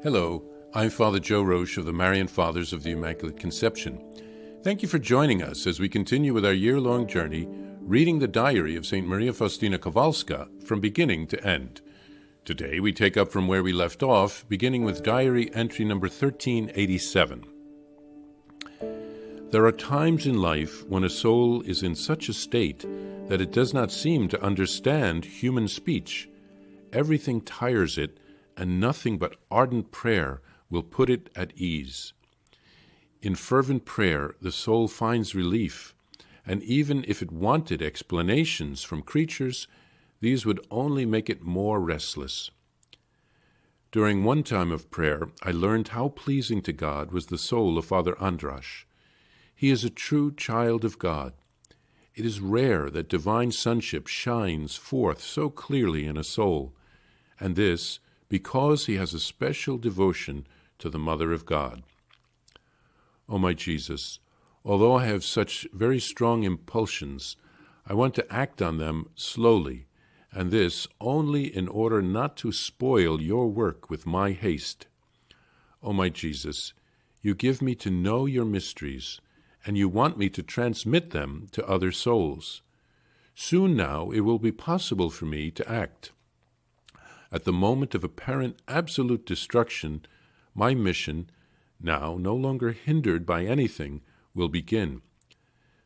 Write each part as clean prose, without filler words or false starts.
Hello, I'm Father Joe Roesch of the Marian Fathers of the Immaculate Conception. Thank you for joining us as we continue with our year-long journey reading the diary of St. Maria Faustina Kowalska from beginning to end. Today we take up from where we left off, beginning with diary entry number 1387. There are times in life when a soul is in such a state that it does not seem to understand human speech. Everything tires it, and nothing but ardent prayer will put it at ease. In fervent prayer, the soul finds relief, and even if it wanted explanations from creatures, these would only make it more restless. During one time of prayer, I learned how pleasing to God was the soul of Father Roesch. He is a true child of God. It is rare that divine sonship shines forth so clearly in a soul, and this because he has a special devotion to the Mother of God. O my Jesus, although I have such very strong impulsions, I want to act on them slowly, and this only in order not to spoil your work with my haste. O my Jesus, you give me to know your mysteries, and you want me to transmit them to other souls. Soon now it will be possible for me to act. At the moment of apparent absolute destruction, my mission, now no longer hindered by anything, will begin.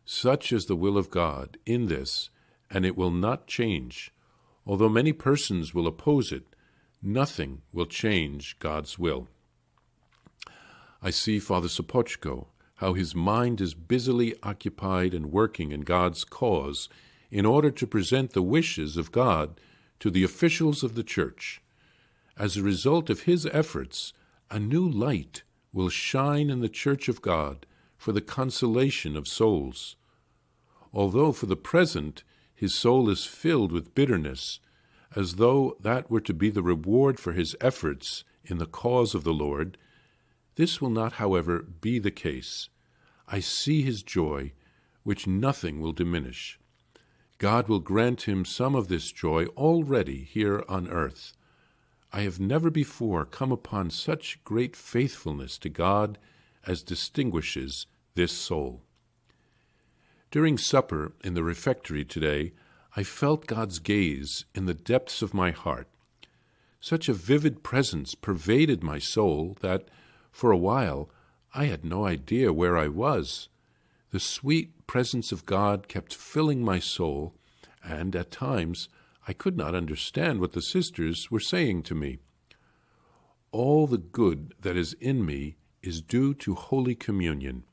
Such is the will of God in this, and it will not change. Although many persons will oppose it, nothing will change God's will. I see Father Sopochko, how his mind is busily occupied and working in God's cause in order to present the wishes of God to the officials of the Church. As a result of his efforts, a new light will shine in the Church of God for the consolation of souls. Although for the present his soul is filled with bitterness, as though that were to be the reward for his efforts in the cause of the Lord, this will not, however, be the case. I see his joy, which nothing will diminish. God will grant him some of this joy already here on earth. I have never before come upon such great faithfulness to God as distinguishes this soul. During supper in the refectory today, I felt God's gaze in the depths of my heart. Such a vivid presence pervaded my soul that, for a while, I had no idea where I was. The sweet presence of God kept filling my soul, and at times I could not understand what the sisters were saying to me. All the good that is in me is due to Holy Communion.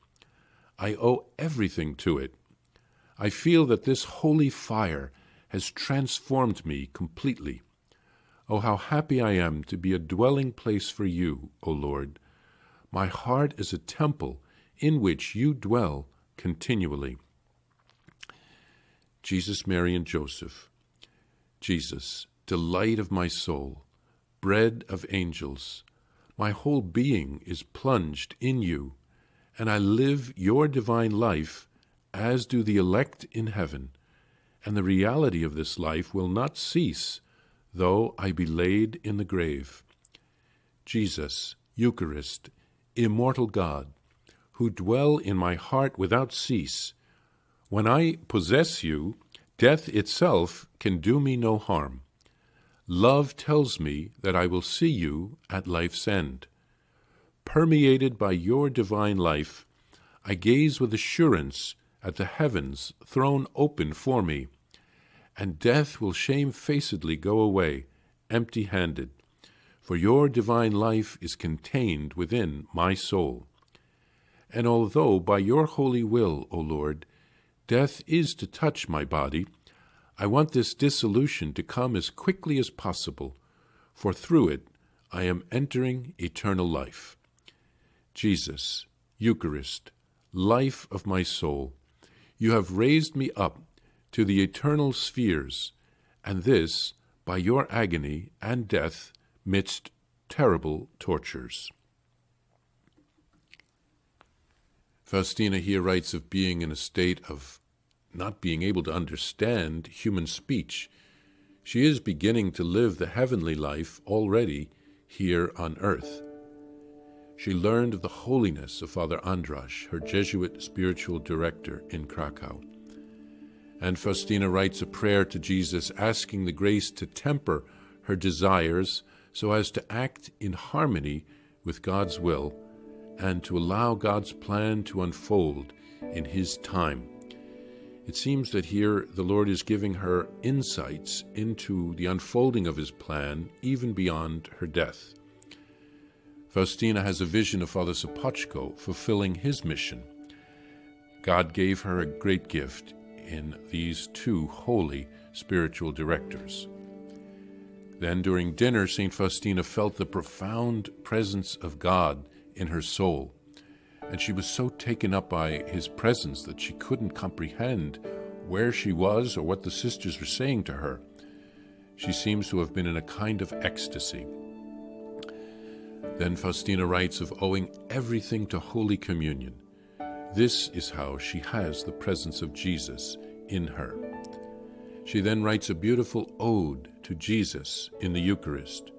I owe everything to it. I feel that this holy fire has transformed me completely. Oh, how happy I am to be a dwelling place for you, O Lord. My heart is a temple in which you dwell continually. Jesus, Mary, and Joseph. Jesus, delight of my soul, bread of angels, my whole being is plunged in you, and I live your divine life as do the elect in heaven, and the reality of this life will not cease, though I be laid in the grave. Jesus, Eucharist, immortal God, who dwell in my heart without cease, when I possess you, death itself can do me no harm. Love tells me that I will see you at life's end. Permeated by your divine life, I gaze with assurance at the heavens thrown open for me, and death will shamefacedly go away, empty-handed, for your divine life is contained within my soul. And although by your holy will, O Lord, death is to touch my body, I want this dissolution to come as quickly as possible, for through it I am entering eternal life. Jesus, Eucharist, life of my soul, you have raised me up to the eternal spheres, and this by your agony and death midst terrible tortures. Faustina here writes of being in a state of not being able to understand human speech. She is beginning to live the heavenly life already here on earth. she learned of the holiness of Father Andras, her Jesuit spiritual director in Krakow. And Faustina writes a prayer to Jesus asking the grace to temper her desires so as to act in harmony with God's will and to allow God's plan to unfold in His time. It seems that here the Lord is giving her insights into the unfolding of His plan even beyond her death. Faustina has a vision of Father Sopoćko fulfilling his mission. God gave her a great gift in these two holy spiritual directors. Then during dinner, St. Faustina felt the profound presence of God in her soul, and she was so taken up by His presence that she couldn't comprehend where she was or what the sisters were saying to her. She seems to have been in a kind of ecstasy. Then Faustina writes of owing everything to Holy Communion. This is how she has the presence of Jesus in her. She then writes a beautiful ode to Jesus in the Eucharist.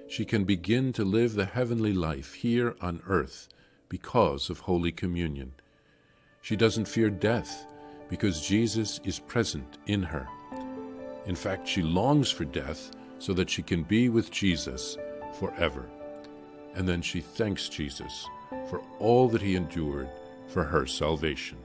She can begin to live the heavenly life here on earth because of Holy Communion. She doesn't fear death because Jesus is present in her. In fact, she longs for death so that she can be with Jesus forever. And then she thanks Jesus for all that He endured for her salvation.